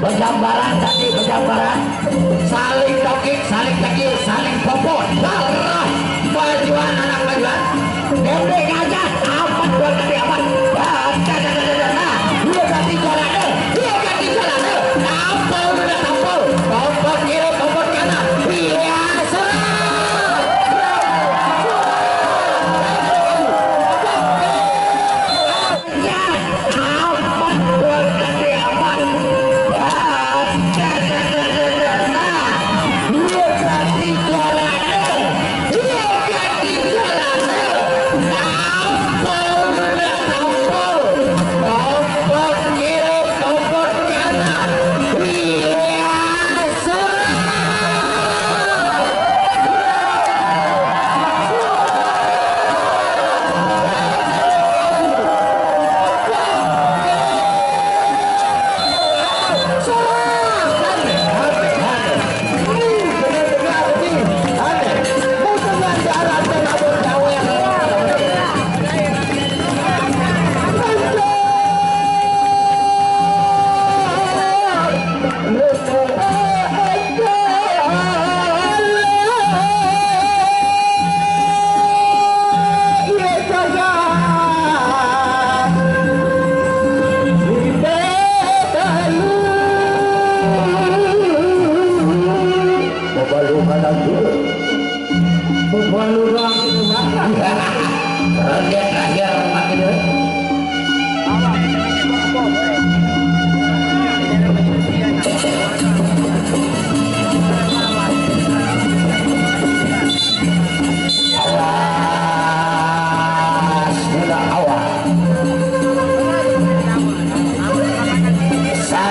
Bergambaran tadi bergambaran, saling tokik, saling tekil, saling popon. Darah majuan anak majuan. Gendek aja, amat buat tadi amat. Nah, dia ganti jalannya, dia ganti jalannya. Tampol udah tampol, popon kiri, popon kanan. Iya serang.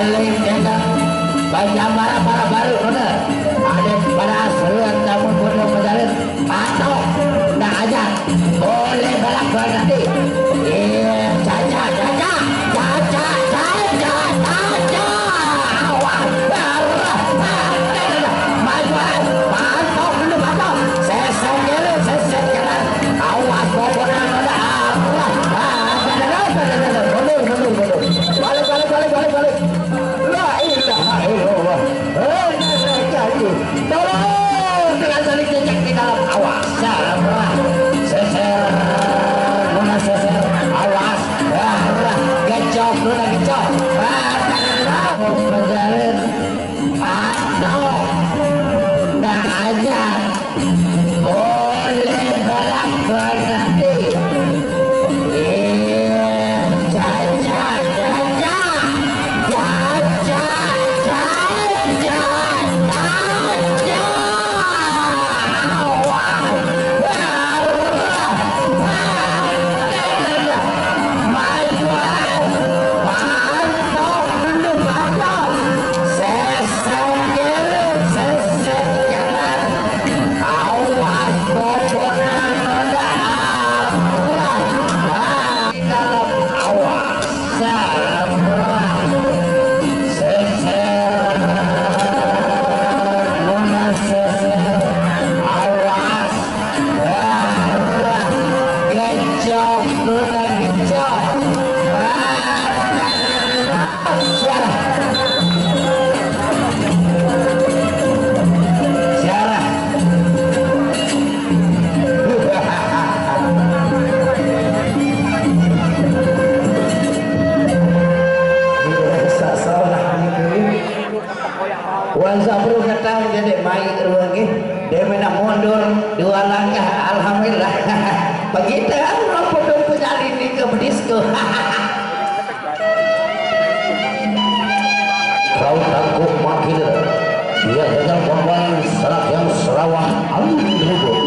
Salim Jendang Banjambara para baru bener ada para seruan tamu bodoh menjalin atau nak aja boleh balap berhenti iya caca caca caca caca caca awak darah maju mantap dulu mantap sesek kiri sesek kanan awas bobonan ada balik la ilaha illallah tolong dengan saling jejak di dalam awas seser mana seser awas gecok luna gecok menjalin atau nah aja boleh balap berhenti Sabru kata jadi baik ruangnya dia nak mundur 2 langkah alhamdulillah begitu orang pedung penyali ini ke disco kau takut makin dia dengan pemain serak yang serawang angin